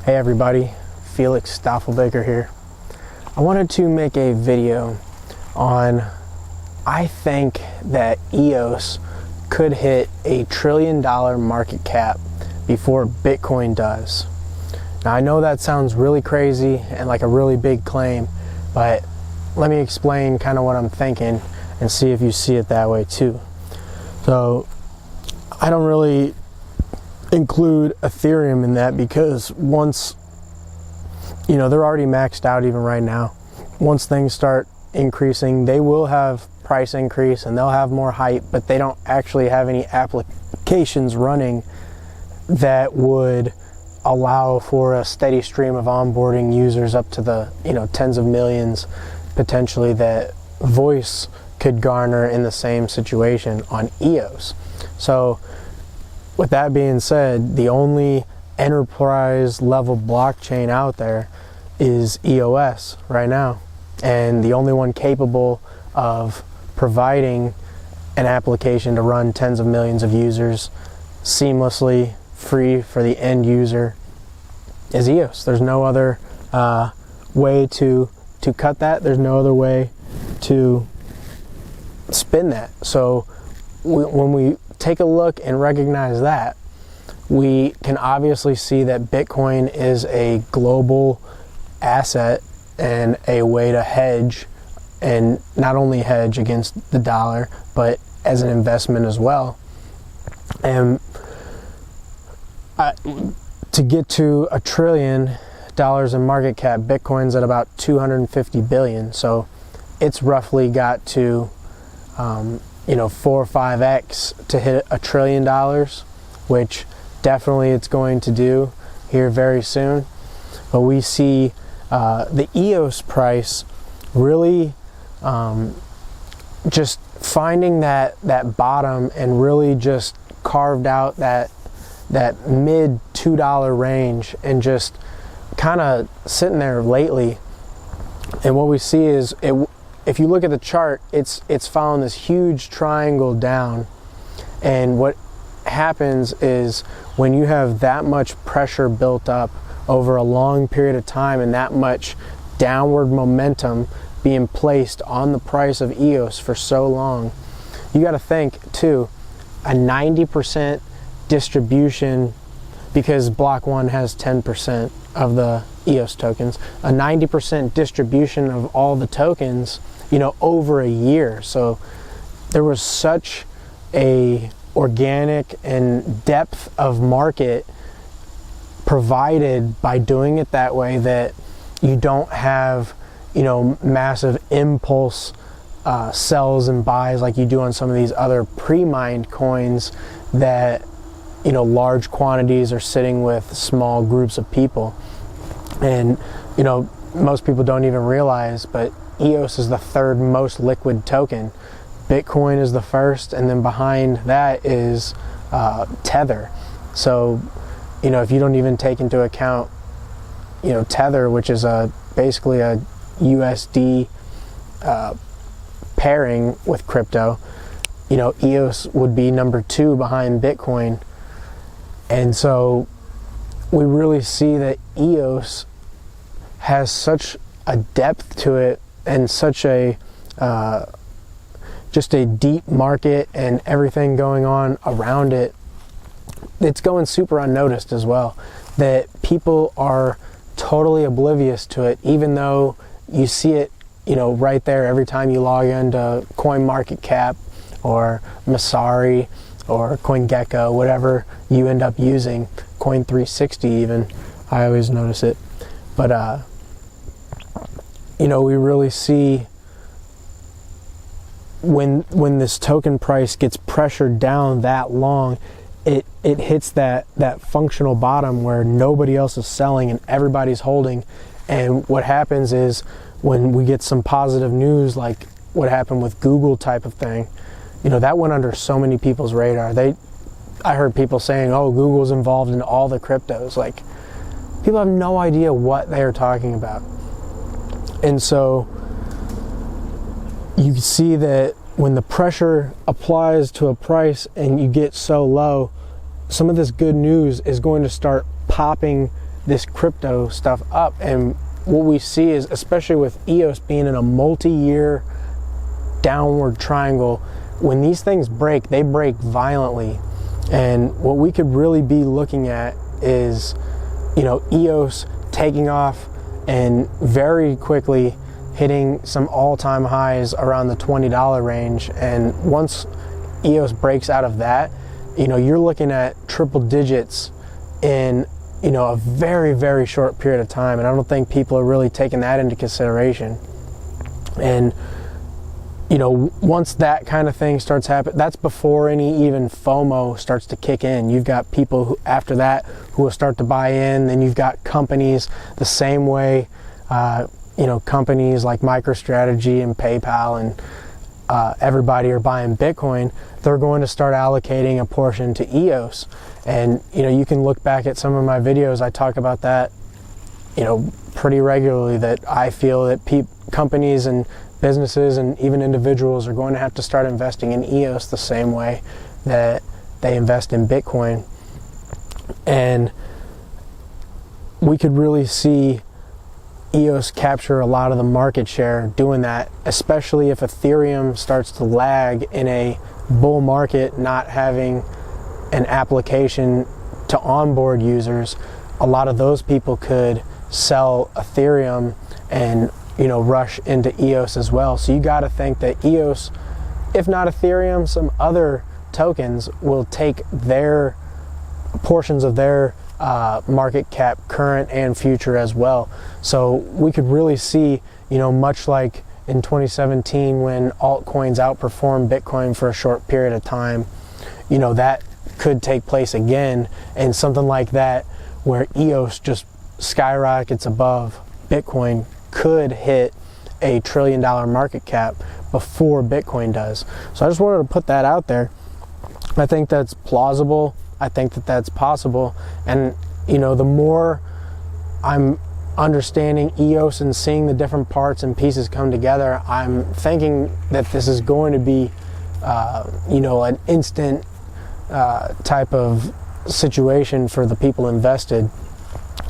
Hey everybody, Felix Staffelbaker here. I wanted to make a video on, I think that EOS could hit $1 trillion market cap before Bitcoin does. Now I know that sounds really crazy and like a really big claim, but let me explain kind of what I'm thinking and see if you see it that way too. So I don't really include Ethereum in that because once, they're already maxed out even right now. Once things start increasing, they will have price increase and they'll have more hype, but they don't actually have any applications running that would allow for a steady stream of onboarding users up to the tens of millions potentially that Voice could garner in the same situation on EOS. So with that being said, the only enterprise level blockchain out there is EOS right now, and the only one capable of providing an application to run tens of millions of users seamlessly, free for the end user, is EOS. There's no other way to cut that. There's no other way to spin that. So when we take a look and recognize that, we can obviously see that Bitcoin is a global asset and a way to hedge, and not only hedge against the dollar, but as an investment as well. And to get to $1 trillion in market cap, Bitcoin's at about 250 billion. So it's roughly got to 4 or 5x to hit $1 trillion, which definitely it's going to do here very soon. But we see the EOS price really just finding that bottom and really just carved out that mid $2 range and just kind of sitting there lately. And what we see is, if you look at the chart, it's following this huge triangle down. And what happens is when you have that much pressure built up over a long period of time and that much downward momentum being placed on the price of EOS for so long, you got to think too, a 90% distribution, because block 1 has 10% of the EOS tokens, a 90% distribution of all the tokens, over a year. So there was such a organic and depth of market provided by doing it that way that you don't have massive impulse sells and buys like you do on some of these other pre-mined coins that large quantities are sitting with small groups of people. And most people don't even realize, but EOS is the third most liquid token. Bitcoin is the first, and then behind that is Tether. So if you don't even take into account Tether, which is basically a USD pairing with crypto, EOS would be number 2 behind Bitcoin. And so we really see that EOS has such a depth to it and such a just a deep market and everything going on around it. It's going super unnoticed as well, that people are totally oblivious to it, even though you see it right there every time you log into Marketcap or Masari or CoinGecko, whatever you end up using, Coin360 even, I always notice it. But we really see when this token price gets pressured down that long, it hits that functional bottom where nobody else is selling and everybody's holding. And what happens is when we get some positive news, like what happened with Google type of thing, that went under so many people's radar. I heard people saying, oh, Google's involved in all the cryptos. Like, people have no idea what they are talking about. And so you see that when the pressure applies to a price and you get so low, some of this good news is going to start popping this crypto stuff up. And what we see is, especially with EOS being in a multi-year downward triangle, when these things break, they break violently. And what we could really be looking at is, you know, EOS taking off and very quickly hitting some all-time highs around the $20 range. And once EOS breaks out of that, you know, you're looking at triple digits in, you know, a very, very short period of time. And I don't think people are really taking that into consideration. And, you know, once that kind of thing starts happening, that's before any even FOMO starts to kick in. You've got people who, after that, who will start to buy in. Then you've got companies the same way, you know, companies like MicroStrategy and PayPal and everybody are buying Bitcoin. They're going to start allocating a portion to EOS. And, you know, you can look back at some of my videos. I talk about that, you know, pretty regularly, that I feel that companies and businesses and even individuals are going to have to start investing in EOS the same way that they invest in Bitcoin. And we could really see EOS capture a lot of the market share doing that, especially if Ethereum starts to lag in a bull market, not having an application to onboard users. A lot of those people could sell Ethereum and, you know, rush into EOS as well. So you got to think that EOS, if not Ethereum, some other tokens will take their portions of their market cap, current and future as well. So we could really see, you know, much like in 2017 when altcoins outperformed Bitcoin for a short period of time, you know, that could take place again. And something like that where EOS just skyrockets above Bitcoin could hit a $1 trillion market cap before Bitcoin does. So I just wanted to put that out there. I think that's plausible. I think that that's possible. And, you know, the more I'm understanding EOS and seeing the different parts and pieces come together, I'm thinking that this is going to be, you know, an instant type of situation for the people invested.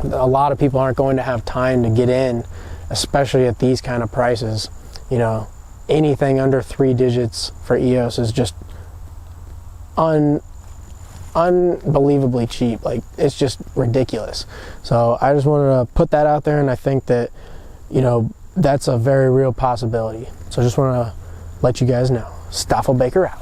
A lot of people aren't going to have time to get in, especially at these kind of prices. You know, anything under 3 digits for EOS is just unbelievably cheap. Like, it's just ridiculous. So I just wanted to put that out there, and I think that, you know, that's a very real possibility. So I just want to let you guys know. Stoffel Baker out.